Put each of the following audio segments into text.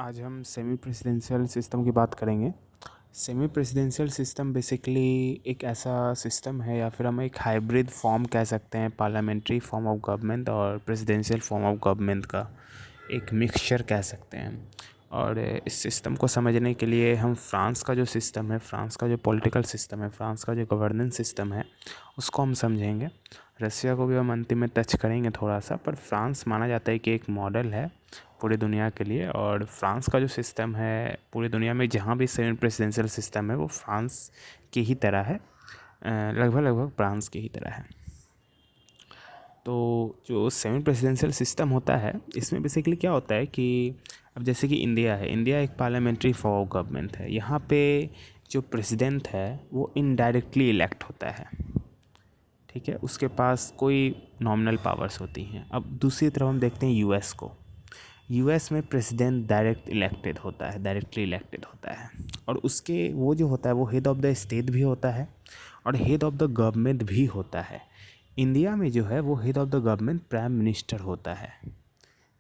आज हम semi presidential system की बात करेंगे। सेमी प्रेसिडेंशियल सिस्टम बेसिकली एक ऐसा सिस्टम है या फिर हम एक हाइब्रिड फॉर्म कह सकते हैं पार्लियामेंट्री फॉर्म ऑफ गवर्नमेंट और प्रेसिडेंशियल फॉर्म ऑफ गवर्नमेंट का एक मिक्सचर कह सकते हैं। और इस सिस्टम को समझने के लिए हम फ्रांस का जो सिस्टम है, फ्रांस का जो पॉलिटिकल सिस्टम है, फ्रांस का जो गवर्नेंस सिस्टम है उसको हम समझेंगे। रसिया को भी हम अंतिम में टच करेंगे थोड़ा सा, पर फ्रांस माना जाता है कि एक मॉडल है पूरी दुनिया के लिए। और फ्रांस का जो सिस्टम है पूरी दुनिया में जहाँ भी सेमी प्रेसिडेंशियल सिस्टम है वो फ्रांस की ही तरह है, लगभग लगभग फ्रांस की ही तरह है। तो जो सेमी प्रेसिडेंशियल सिस्टम होता है इसमें बेसिकली क्या होता है कि अब जैसे कि इंडिया है, इंडिया एक पार्लियामेंट्री फॉर्म ऑफ गवर्नमेंट है। यहाँ पे जो प्रेसिडेंट है वो इनडायरेक्टली इलेक्ट होता है, ठीक है, उसके पास कोई नॉमिनल पावर्स होती हैं। अब दूसरी तरफ हम देखते हैं यूएस को। यूएस में प्रेसिडेंट डायरेक्ट इलेक्टेड होता है, डायरेक्टली इलेक्टेड होता है, और उसके वो जो होता है वो हेड ऑफ़ द स्टेट भी होता है और हेड ऑफ़ द गवर्नमेंट भी होता है। इंडिया में जो है वो head of the government prime minister होता है,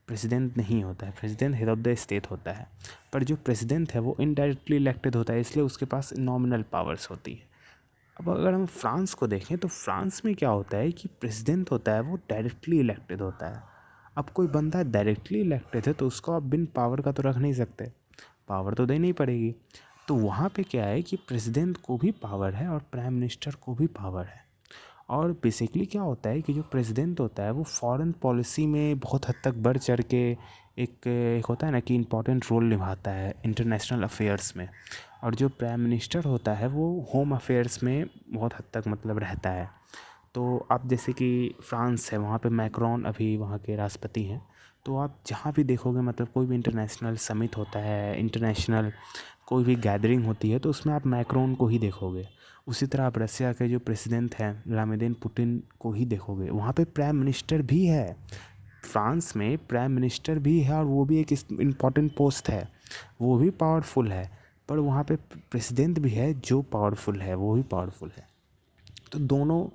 प्रेसिडेंट नहीं होता है। President head of the state होता है, पर जो प्रेसिडेंट है वो इनडायरेक्टली इलेक्टेड होता है, इसलिए उसके पास नॉमिनल पावर्स होती है। अब अगर हम फ्रांस को देखें तो फ्रांस में क्या होता है कि प्रेसिडेंट होता है वो डायरेक्टली इलेक्टेड होता है। अब कोई बंदा डायरेक्टली इलेक्टेड है तो उसको आप बिन पावर का तो रख नहीं सकते, पावर तो देनी पड़ेगी। तो वहाँ पे क्या है कि प्रेसिडेंट को भी पावर है और प्राइम मिनिस्टर को भी पावर है। और बेसिकली क्या होता है कि जो प्रेसिडेंट होता है वो फॉरेन पॉलिसी में बहुत हद तक बढ़ चढ़ के एक होता है ना कि इम्पॉर्टेंट रोल निभाता है इंटरनेशनल अफेयर्स में। और जो प्राइम मिनिस्टर होता है वो होम अफेयर्स में बहुत हद तक मतलब रहता है। तो आप जैसे कि फ्रांस है, वहाँ पे मैक्रोन अभी वहाँ के राष्ट्रपति हैं। तो आप जहाँ भी देखोगे मतलब कोई भी इंटरनेशनल समिट होता है, इंटरनेशनल कोई भी गैदरिंग होती है तो उसमें आप मैक्रोन को ही देखोगे। उसी तरह आप रसिया के जो प्रेसिडेंट हैं व्लादिमीर पुतिन को ही देखोगे, वहाँ पे प्राइम मिनिस्टर भी है। फ्रांस में प्राइम मिनिस्टर भी है और वो भी एक इम्पॉर्टेंट पोस्ट है, वो भी पावरफुल है। पर वहाँ पे प्रेसिडेंट भी है जो पावरफुल है, वो भी पावरफुल है। तो दोनों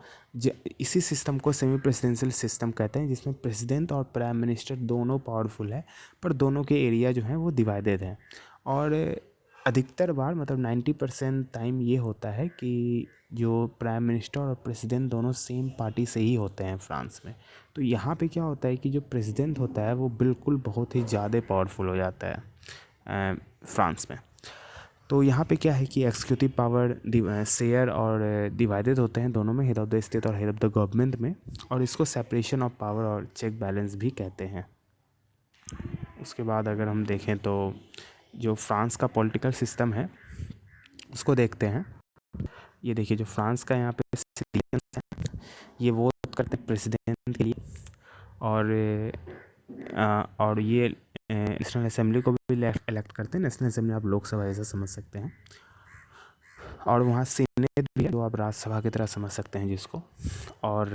इसी सिस्टम को सेमी प्रेसिडेंशियल सिस्टम कहते हैं, जिसमें प्रेसिडेंट और प्राइम मिनिस्टर दोनों पावरफुल है, पर दोनों के एरिया जो हैं वो डिवाइडेड हैं। और अधिकतर बार मतलब 90% टाइम ये होता है कि जो प्राइम मिनिस्टर और प्रेसिडेंट दोनों सेम पार्टी से ही होते हैं फ्रांस में। तो यहाँ पे क्या होता है कि जो प्रेसिडेंट होता है वो बिल्कुल बहुत ही ज़्यादा पावरफुल हो जाता है फ्रांस में। तो यहाँ पे क्या है कि एग्जीक्यूटिव पावर शेयर और डिवाइडेड होते हैं दोनों में, हेड ऑफ़ द स्टेट और हेड ऑफ़ द गवर्नमेंट में। और इसको सेपरेशन ऑफ पावर और चेक बैलेंस भी कहते हैं। उसके बाद अगर हम देखें तो जो फ्रांस का पॉलिटिकल सिस्टम है उसको देखते हैं। ये देखिए जो फ्रांस का यहाँ पे सिटीजन्स हैं ये वोट करते हैं प्रेसिडेंट के लिए। और और ये नेशनल असेंबली को भी इलेक्ट करते हैं। नेशनल असेंबली आप लोकसभा ऐसा समझ सकते हैं। और वहाँ सीनेट भी है जो आप राज्यसभा की तरह समझ सकते हैं जिसको। और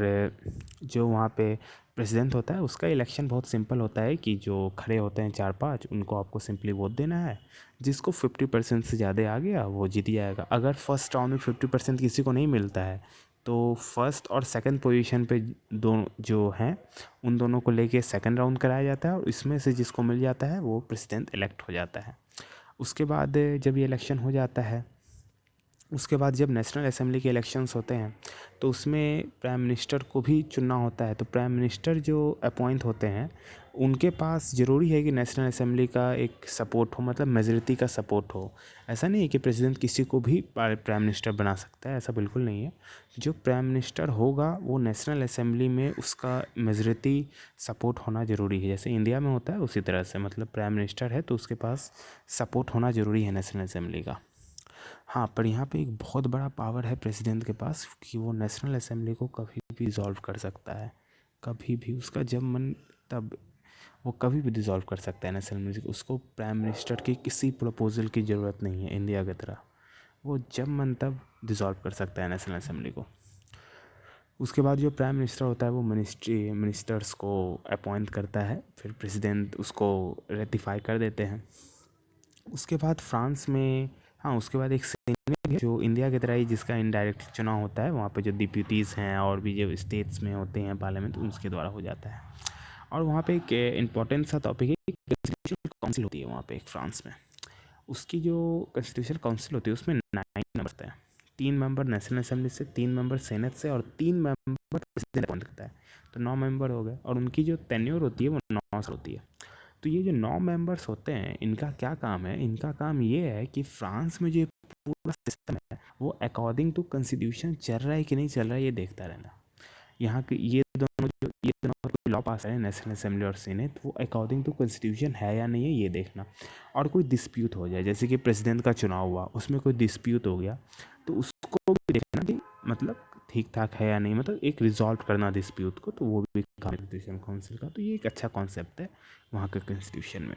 जो वहाँ पे प्रेसिडेंट होता है उसका इलेक्शन बहुत सिंपल होता है कि जो खड़े होते हैं 4-5 उनको आपको सिंपली वोट देना है। जिसको 50% से ज़्यादा आ गया वो जीत जाएगा। अगर फर्स्ट राउंड में 50% किसी को नहीं मिलता है तो फर्स्ट और सेकंड पोजीशन पे दोनों जो हैं उन दोनों को लेके सेकंड राउंड कराया जाता है और इसमें से जिसको मिल जाता है वो प्रेसिडेंट इलेक्ट हो जाता है। उसके बाद जब ये इलेक्शन हो जाता है उसके बाद जब नेशनल असेंबली के इलेक्शंस होते हैं तो उसमें प्राइम मिनिस्टर को भी चुनना होता है। तो प्राइम मिनिस्टर जो अपॉइंट होते हैं उनके पास ज़रूरी है कि नेशनल असेंबली का एक सपोर्ट हो, मतलब मेजॉरिटी का सपोर्ट हो। ऐसा नहीं है कि प्रेसिडेंट किसी को भी प्राइम मिनिस्टर बना सकता है, ऐसा बिल्कुल नहीं है। जो प्राइम मिनिस्टर होगा वो नेशनल असेंबली में उसका मेजॉरिटी सपोर्ट होना ज़रूरी है। जैसे इंडिया में होता है उसी तरह से, मतलब प्राइम मिनिस्टर है तो उसके पास सपोर्ट होना ज़रूरी है नेशनल असेंबली का। हाँ, पर यहाँ पे एक बहुत बड़ा पावर है प्रेसिडेंट के पास कि वो नेशनल असेंबली को कभी भी डिसॉल्व कर सकता है। कभी भी उसका जब मन तब वो कभी भी डिसॉल्व कर सकता है नेशनल असेंबली को। उसको प्राइम मिनिस्टर की किसी प्रपोजल की ज़रूरत नहीं है इंडिया की तरह। वो जब मन तब डिसॉल्व कर सकता है नेशनल असेंबली को। उसके बाद जो प्राइम मिनिस्टर होता है वो मिनिस्टर्स को अपॉइंट करता है, फिर प्रेसिडेंट उसको रेटिफाई कर देते हैं। उसके बाद फ्रांस में हाँ उसके बाद एक सीनेट भी है जो इंडिया की तरह ही, जिसका इनडायरेक्ट चुनाव होता है। वहाँ पे जो डिप्यूटीज़ हैं और भी जो स्टेट्स में होते हैं पार्लियामेंट उसके द्वारा हो जाता है। और वहाँ पे एक इम्पोर्टेंट सा टॉपिक है काउंसिल होती है वहाँ पे एक फ्रांस में, उसकी जो कॉन्स्टिट्यूशन काउंसिल होती है उसमें 9 मेंबर हैं। 3 मेंबर नेशनल असेंबली से, 3 मेंबर सेनेट से और 3 मेंबर प्रेसिडेंट अपॉइंट करता है, तो 9 मेंबर हो गए। और उनकी जो टेन्योर होती है वो 9 साल होती है। तो ये जो 9 मेंबर्स होते हैं, इनका क्या काम है? इनका काम ये है कि फ्रांस में जो पूरा सिस्टम है वो अकॉर्डिंग टू कॉन्स्टिट्यूशन चल रहा है कि नहीं चल रहा है, ये देखता रहना। यहाँ के ये दोनों कोई लॉ पास है, नेशनल असेंबली और सीनेट, वो अकॉर्डिंग टू कॉन्स्टिट्यूशन है या नहीं है ये देखना। और कोई डिस्प्यूट हो जाए, जैसे कि प्रेसिडेंट का चुनाव हुआ, उसमें कोई डिस्प्यूट हो गया, तो उसको भी देखना कि मतलब ठीक ठाक है या नहीं, मतलब एक रिजॉल्व करना डिस्प्यूट को, तो वो भी कॉन्स्टिट्यूशन काउंसिल का। तो ये एक अच्छा कॉन्सेप्ट है वहाँ के कॉन्स्टिट्यूशन में।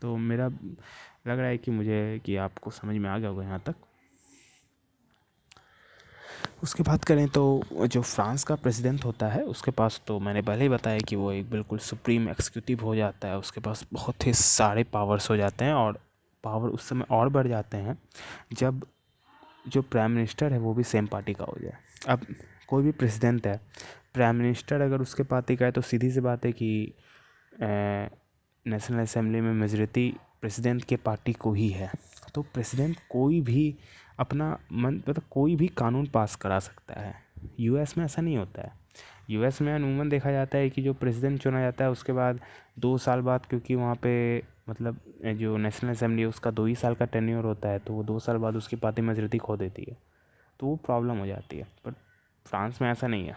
तो मेरा लग रहा है कि मुझे कि आपको समझ में आ गया होगा यहाँ तक। उसके बात करें तो जो फ्रांस का प्रेसिडेंट होता है उसके पास, तो मैंने पहले ही बताया कि वो एक बिल्कुल सुप्रीम एग्जीक्यूटिव हो जाता है, उसके पास बहुत ही सारे पावर्स हो जाते हैं। और पावर उस समय और बढ़ जाते हैं जब जो प्राइम मिनिस्टर है वो भी सेम पार्टी का हो जाए। अब कोई भी प्रेसिडेंट है, प्राइम मिनिस्टर अगर उसके पार्टी का है तो सीधी सी बात है कि नेशनल असेंबली में मेजॉरिटी प्रेसिडेंट के पार्टी को ही है। तो प्रेसिडेंट कोई भी अपना मन मतलब कोई भी कानून पास करा सकता है। यूएस में ऐसा नहीं होता है। यूएस में अमूमन देखा जाता है कि जो प्रेसिडेंट चुना जाता है उसके बाद 2 साल बाद, क्योंकि वहाँ पे मतलब जो नेशनल असेंबली है उसका 2 ही साल का टेन्योर होता है, तो वो 2 साल बाद उसकी पार्टी मेजॉरिटी खो देती है, तो वो प्रॉब्लम हो जाती है। बट फ्रांस में ऐसा नहीं है।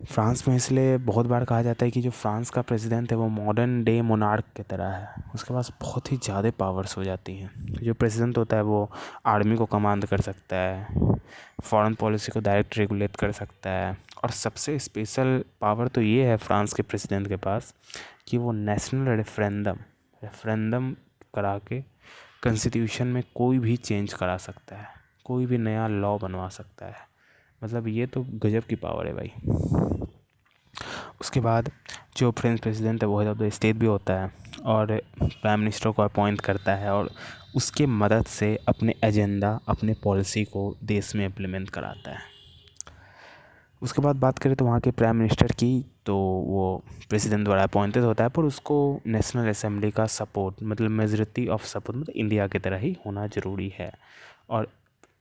फ्रांस में इसलिए बहुत बार कहा जाता है कि जो फ्रांस का प्रेसिडेंट है वो मॉडर्न डे मोनार्क की तरह है, उसके पास बहुत ही ज़्यादा पावर्स हो जाती हैं। जो प्रेसिडेंट होता है वो आर्मी को कमांड कर सकता है, फॉरेन पॉलिसी को डायरेक्ट रेगुलेट कर सकता है, और सबसे स्पेशल पावर तो ये है फ्रांस के प्रेसिडेंट के पास कि वो नेशनल रेफरेंडम करा के कॉन्स्टिट्यूशन में कोई भी चेंज करा सकता है, कोई भी नया लॉ बनवा सकता है। मतलब ये तो गजब की पावर है भाई। उसके बाद जो फ्रेंच प्रेसिडेंट है वो हेड ऑफ द स्टेट भी होता है और प्राइम मिनिस्टर को अपॉइंट करता है और उसके मदद से अपने एजेंडा, अपने पॉलिसी को देश में इम्प्लीमेंट कराता है। उसके बाद बात करें तो वहाँ के प्राइम मिनिस्टर की, तो वो प्रेसिडेंट द्वारा अपॉइंटेड होता है, पर उसको नेशनल असेंबली का सपोर्ट, मतलब मेजॉरिटी ऑफ सपोर्ट, मतलब इंडिया की तरह ही होना ज़रूरी है। और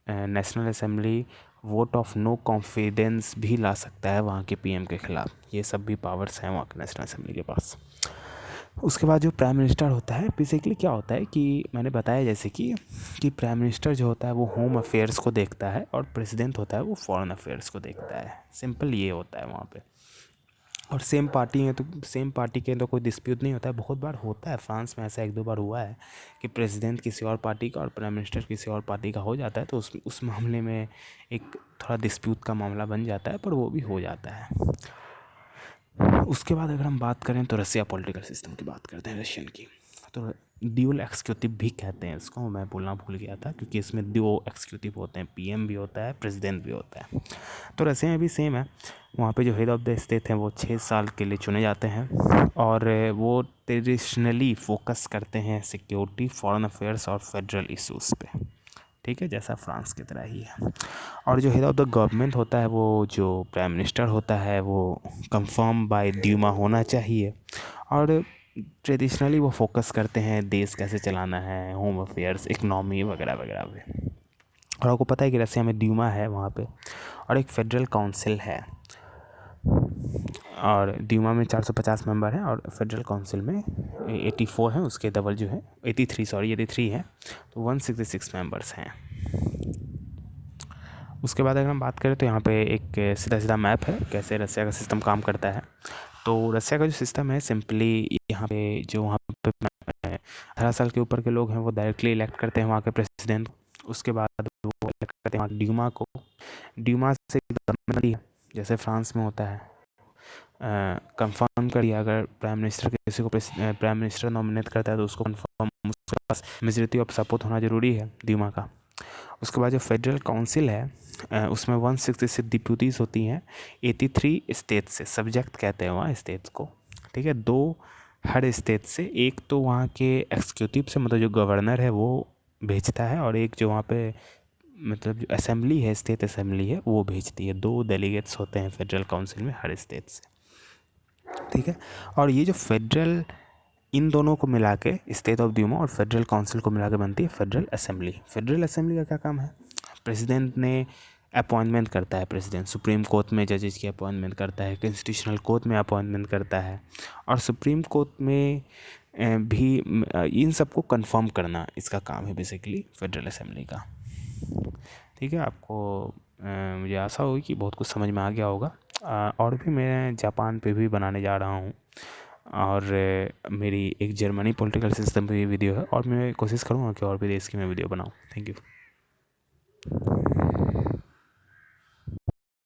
National Assembly vote of no confidence भी ला सकता है वहाँ के पीएम के ख़िलाफ़। ये सब भी पावर्स हैं वहाँ के नेशनल असेंबली के पास। उसके बाद जो प्राइम मिनिस्टर होता है, बेसिकली क्या होता है कि मैंने बताया जैसे कि प्राइम मिनिस्टर जो होता है वो होम अफेयर्स को देखता है और प्रेसिडेंट होता है वो फॉरेन अफेयर्स को देखता है। सिंपल ये होता है वहाँ पे। और सेम पार्टी है तो सेम पार्टी के तो कोई डिस्प्यूट नहीं होता है। बहुत बार होता है फ्रांस में, ऐसा 1-2 बार हुआ है कि प्रेसिडेंट किसी और पार्टी का और प्राइम मिनिस्टर किसी और पार्टी का हो जाता है, तो उस मामले में एक थोड़ा डिस्प्यूट का मामला बन जाता है, पर वो भी हो जाता है। उसके बाद अगर हम बात करें तो रसिया पॉलिटिकल सिस्टम की बात करते हैं, रशियन की। तो ड्यूल एक्सिक्यूटिव भी कहते हैं इसको, मैं बोलना भूल गया था, क्योंकि इसमें 2 एक्सिक्यूटिव होते हैं, पीएम भी होता है, प्रेसिडेंट भी होता है। तो रसिया में भी सेम है। वहाँ पे जो हेड ऑफ़ द स्टेट हैं वो 6 साल के लिए चुने जाते हैं और वो ट्रेडिशनली फोकस करते हैं सिक्योरिटी, फॉरेन अफेयर्स और फेडरल इश्यूज़ पे। ठीक है, जैसा फ्रांस की तरह ही है। और जो हेड ऑफ़ द गवर्नमेंट होता है वो जो प्राइम मिनिस्टर होता है वो कंफर्म बाय ड्यूमा होना चाहिए। और ट्रेडिशनली वो फोकस करते हैं देश कैसे चलाना है, होम अफेयर्स, इकनॉमी वगैरह वगैरह पे। और आपको पता है कि रसिया में ड्यूमा है वहाँ पे, और एक फेडरल काउंसिल है। और ड्यूमा में 450 मेंबर हैं और फेडरल काउंसिल में 84 हैं, उसके डबल जो है 83 है, तो 166 मेंबर्स हैं। उसके बाद अगर हम बात करें तो यहाँ पे एक सीधा सीधा मैप है कैसे रसिया का सिस्टम काम करता है। तो रसिया का जो सिस्टम है सिंपली, यहाँ पे जो वहाँ पे 18 साल के ऊपर के लोग हैं वो डायरेक्टली इलेक्ट करते हैं वहाँ के प्रेसिडेंट। उसके बाद वो इलेक्ट करते हैं वहाँ ड्यूमा को। ड्यूमा से गवर्नमेंट है, जैसे फ्रांस में होता है। कंफर्म कर दिया, अगर प्राइम मिनिस्टर किसी को प्राइम मिनिस्टर नॉमिनेट करता है तो उसको कंफर्म, उसके पास मेजॉरिटी ऑफ सपोर्ट होना ज़रूरी है ड्यूमा का। उसके बाद जो फेडरल काउंसिल है उसमें 166 डिप्यूटीज़ होती हैं 83 स्टेट से, सब्जेक्ट कहते हैं वहाँ स्टेट्स को। ठीक है, 2 हर स्टेट से, एक तो वहाँ के एग्जीक्यूटिव से, मतलब जो गवर्नर है वो भेजता है, और एक जो वहाँ पे मतलब जो असेंबली है, स्टेट असेंबली है, वो भेजती है। 2 डेलीगेट्स होते हैं फेडरल काउंसिल में हर स्टेट से। ठीक है, और ये जो फेडरल इन दोनों को मिला के, स्टेट ऑफ ड्यूमा और फेडरल काउंसिल को मिला के बनती है फेडरल असेंबली। फेडरल असेंबली का क्या काम है? प्रेसिडेंट ने अपॉइंटमेंट करता है, प्रेसिडेंट सुप्रीम कोर्ट में जजेस की अपॉइंटमेंट करता है, कॉन्स्टिट्यूशनल कोर्ट में अपॉइंटमेंट करता है, और सुप्रीम कोर्ट में भी इन सबको कंफर्म करना इसका काम है बेसिकली फेडरल असेंबली का। ठीक है, आपको मुझे आशा होगी कि बहुत कुछ समझ में आ गया होगा। और भी मैं जापान पे भी बनाने जा रहा हूँ, और मेरी एक जर्मनी पॉलिटिकल सिस्टम पे भी वीडियो है, और मैं कोशिश करूँगा कि और भी देश की मैं वीडियो बनाऊँ। Thank you.